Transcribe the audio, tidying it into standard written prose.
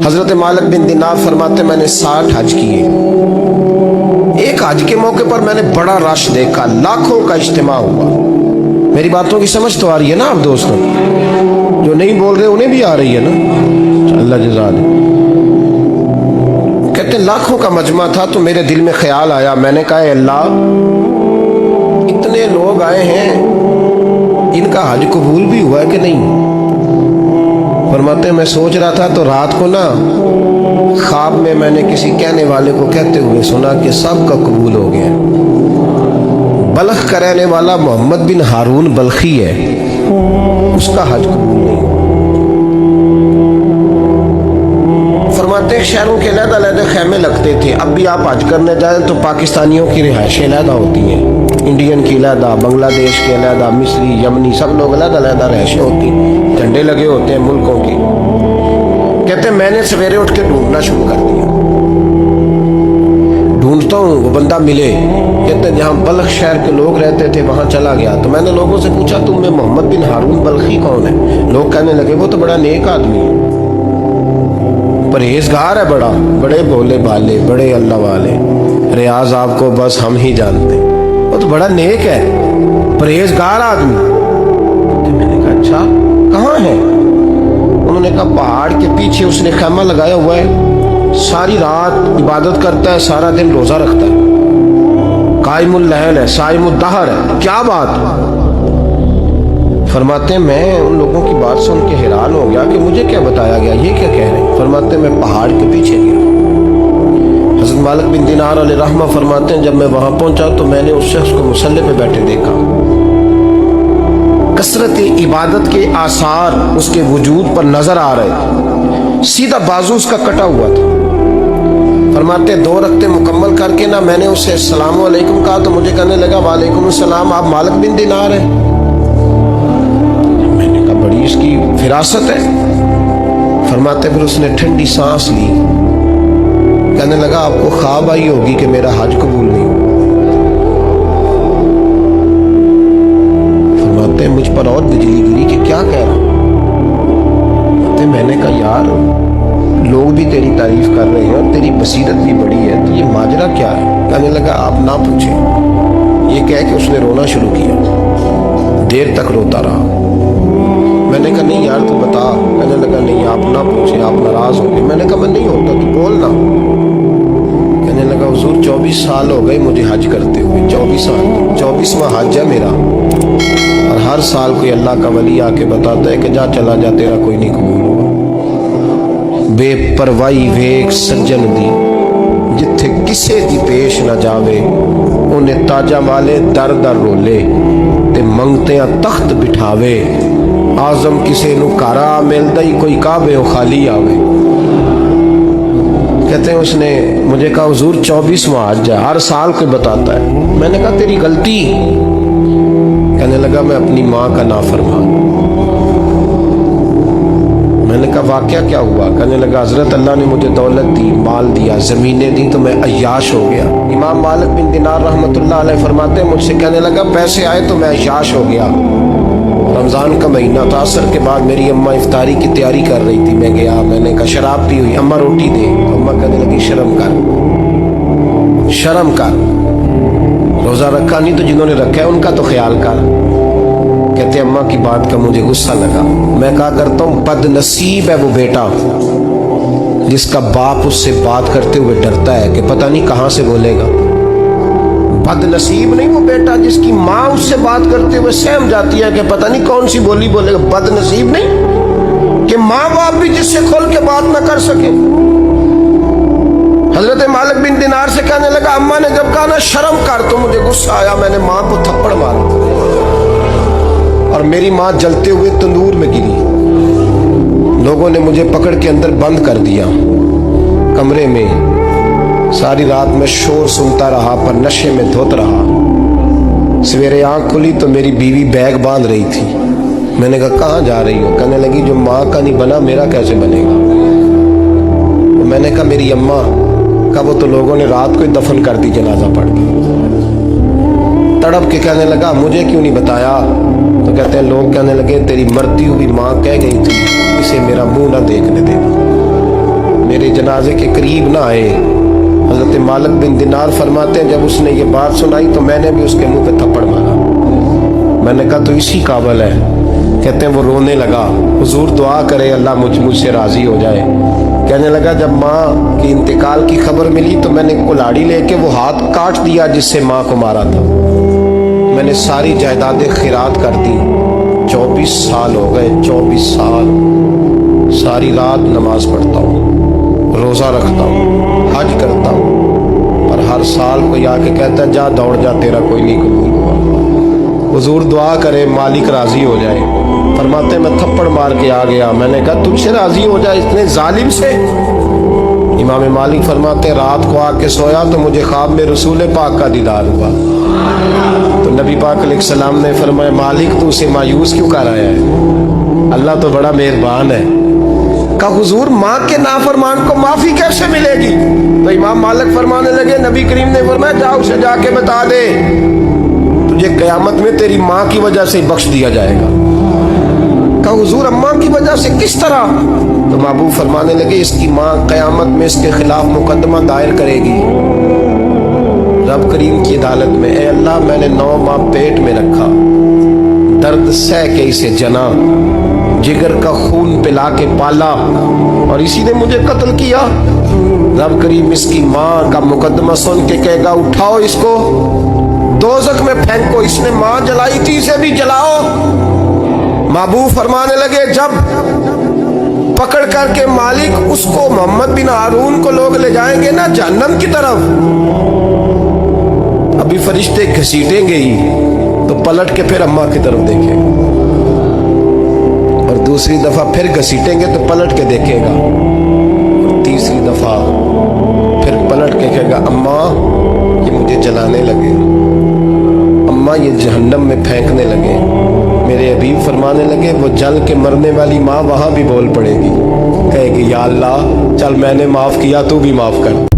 हजरत मालिक बिन दिनार फरमाते मैंने 60 हज किए। एक हज के मौके पर मैंने बड़ा रश देखा, लाखों का इज्तिमा हुआ। मेरी बातों की समझ तो आ रही है ना आप दोस्तों? जो नहीं बोल रहे उन्हें भी आ रही है ना? अल्लाह जज़ा दे। कहते लाखों का मजमा था तो मेरे दिल में ख्याल आया, मैंने कहा अल्लाह इतने लोग आए हैं, इनका हज कबूल भी हुआ है कि नहीं? फरमाते मैं सोच रहा था तो रात को ना ख्वाब में मैंने किसी कहने वाले को कहते हुए सुना कि सब का कबूल हो गया। बल्ख का रहने वाला मोहम्मद बिन हारून बल्खी है, उसका हज कबूल नहीं। फरमाते शहरों के अलग-अलग खैमे लगते थे। अब भी आप हज करने जाए तो पाकिस्तानियों की रिहाइशें अलग होती हैं, इंडियन की अलग, बांग्लादेश के अलग, मिस्री, यमनी, सब लोग अलग-अलग रिहाइशें होती हैं, झंडे लगे होते हैं मुल्कों के। कहते मैंने सवेरे उठ के ढूंढना शुरू कर दिया, ढूंढता हूँ वो बंदा मिले। कहते जहाँ बल्ख शहर के लोग रहते थे वहाँ चला गया तो मैंने लोगों से पूछा तुम में मोहम्मद बिन हारून बल्खी कौन है? लोग कहने लगे वो तो बड़ा नेक आदमी है, परहेजगार है, बड़े भोले भाले, बड़े अल्लाह वाले, रियाज आपको बस हम ही जानते, वो तो बड़ा नेक है, परहेजगार आदमी। तो मैंने कहा अच्छा कहाँ है? उन्होंने कहा पहाड़ के पीछे उसने खैमा लगाया हुआ है, सारी रात इबादत करता है, सारा दिन रोजा रखता है, कायमुल लैल है, साइमुद दहर है। क्या बात? फरमाते मैं उन लोगों की बात सुन के हैरान हो गया कि मुझे क्या बताया गया, ये क्या कह रहे हैं? फरमाते मैं पहाड़ के पीछे गया। हज़रत मालिक बिन दिनार अलैहि रहमा फरमाते हैं जब मैं वहां पहुंचा तो मैंने उस शख्स को मुसल्ले पे बैठे देखा। कसरत इबादत के आसार उसके वजूद पर नजर आ रहे, सीधा बाजू उसका कटा हुआ था। फरमाते 2 रकते मुकम्मल करके ना मैंने उससे अस्सलाम वालेकुम कहा तो मुझे कहने लगा वालेकुम अस्सलाम, आप मालिक बिन दिनार हैं? मैंने कहा बड़ी इसकी फिरासत है। फरमाते फिर उसने ठंडी सांस ली, कहने लगा आपको ख्वाब आई होगी कि मेरा हज कबूल नहीं हुआ। फरमाते मुझ पर और बिजली गिरी कि क्या कह रहा हूं? मैंने कहा यार लोग भी तेरी तारीफ कर रहे हैं और तेरी बसीरत भी बड़ी है, तो ये माजरा क्या है? कहने लगा आप ना पूछें। ये कह के उसने रोना शुरू किया, देर तक रोता रहा। मैंने कहा नहीं यार तू बता। कहने लगा नहीं आप ना पूछें, आप नाराज हो गए। मैंने कहा मैं नहीं होता, तू बोल ना। कहने लगा हुजूर 24 साल हो गए मुझे हज करते हुए, 24 साल, 24वां हज है मेरा, और हर साल कोई अल्लाह का वली आके बताता है कि जा चला जा तेरा कोई नहीं कबूल होगा। बेपरवाही वेख सज्जन दी जिथे किसे दी पेश ना जावे, उन्हें ताजा वाले दर दर रोले ते मंगते तख्त बिठावे, आजम किसे नु कारा मिलदा ही कोई काबे ओ खाली आवे। कहते हैं उसने मुझे कहा हुजूर 24वां हज है, हर साल कोई बताता है। मैंने कहा तेरी गलती। कहने लगा मैं अपनी माँ का नाफरमान। मैंने कहा वाकया क्या हुआ? कहने लगा हजरत अल्लाह ने मुझे दौलत दी, माल दिया, ज़मीनें दी तो मैं अय्याश हो गया। इमाम मालिक बिन दिनार रहमतुल्लाह अलैह फरमाते हैं मुझसे कहने लगा पैसे आए तो मैं अय्याश हो गया। रमज़ान का महीना था, असर के बाद मेरी अम्मा इफ्तारी की तैयारी कर रही थी, मैं गया, मैंने कहा शराब पी हुई, अम्मा रोटी दे। अम्मा कहने लगी शर्म कर, शर्म कर, रोज़ा रखा नहीं तो जिन्होंने रखा है उनका तो ख्याल कर। कहते अम्मा की बात का मुझे गुस्सा लगा। मैं कहा करता हूँ बदनसीब है वो बेटा जिसका बाप उससे बात करते हुए डरता है कि पता नहीं कहाँ से बोलेगा। बदनसीब नहीं वो बेटा जिसकी माँ उससे बात करते हुए सहम जाती है कि पता नहीं कौन सी बोली बोलेगा। बदनसीब नहीं कि माँ बाप भी जिससे खोल के बात ना कर सके। हजरत मालिक बिन दिनार से कहने लगा अम्मा ने जब कहा ना शर्म कर तो मुझे गुस्सा आया, मैंने माँ को थप्पड़ मारा और मेरी माँ जलते हुए तंदूर में गिरी। लोगों ने मुझे पकड़ के अंदर बंद कर दिया कमरे में। सारी रात में शोर सुनता रहा पर नशे में धोत रहा। सवेरे आंख खुली तो मेरी बीवी बैग बांध रही थी। मैंने कहा कहाँ जा रही हो? कहने लगी जो माँ का नहीं बना मेरा कैसे बनेगा? तो मैंने कहा मेरी अम्मा का वो तो लोगों ने रात को ही दफन कर दी जनाजा पढ़ के। तड़प के कहने लगा मुझे क्यों नहीं बताया? तो कहते हैं लोग कहने लगे तेरी मरती हुई माँ कह गई थी इसे मेरा मुंह ना देखने देना। जनाजे के करीब ना आए। हज़रत मालिक बिन दिनार फरमाते हैं, जब उसने ये बात सुनाई तो मैंने भी उसके मुंह पे थप्पड़ मारा। मैंने कहा तो इसी काबिल है। कहते हैं वो रोने लगा, हुजूर दुआ करे अल्लाह मुझसे राज़ी हो जाए। कहने लगा जब माँ की इंतकाल की खबर मिली तो मैंने कुल्हाड़ी लेके वो हाथ काट दिया जिससे माँ को मारा था। मैंने सारी जायदादें खिरात कर दी। 24 साल हो गए, 24 साल सारी रात नमाज पढ़ता हूँ, रोज़ा रखता हूँ, हज करता हूँ, पर हर साल कोई आके कहता है जा दौड़ जा, तेरा कोई नहीं कबूल हुआ। हुजूर दुआ करे मालिक राज़ी हो जाए। फरमाते मैं थप्पड़ मार के आ गया। मैंने कहा तुझसे राज़ी हो जाए इतने जालिम से? इमाम मालिक फरमाते रात को आके सोया तो मुझे ख्वाब में रसूल पाक का दीदार हुआ। तो नबी पाक अलैहिस्सलाम ने फरमाया मालिक तू उसे मायूस क्यों कर आया है, अल्लाह तो बड़ा मेहरबान है। कहा हुजूर माँ के नाफरमान को माफ़ी कैसे मिलेगी? तो इमाम मालिक फरमाने लगे नबी करीम ने फरमाया जा उसे जाके बता दे तुझे क़यामत में तेरी माँ की वजह से बख्श दिया जाएगा। कहा हुजूर अम्मा की वजह से किस तरह? तो महबूब फरमाने लगे इसकी माँ क़यामत में इसके खिलाफ मुकदमा दायर करेगी रब करीम की अदालत में, ए अल्लाह मैंने 9 माह पेट में रखा, दर्द सह के इसे जना, जिगर का खून पिला के पाला और इसी ने मुझे कत्ल किया। रब करीम इसकी माँ का मुकदमा सुन के कहेगा उठाओ इसको दोज़ख में फेंको, इसने माँ जलाई थी इसे भी जलाओ। महबूब फरमाने लगे जब पकड़ करके मालिक उसको मोहम्मद बिन हारून को लोग ले जाएंगे ना जहन्नम की तरफ, अभी फरिश्ते घसीटेंगे ही तो पलट के फिर अम्मा की तरफ देखेगा और दूसरी दफा फिर घसीटेंगे तो पलट के देखेगा और तीसरी दफा फिर पलट के कहेगा अम्मा ये मुझे जलाने लगे, अम्मा ये जहन्नम में फेंकने लगे। मेरे हबीब फरमाने लगे वो जल के मरने वाली माँ वहाँ भी बोल पड़ेगी, कहेगी या अल्लाह चल मैंने माफ़ किया तू भी माफ़ कर।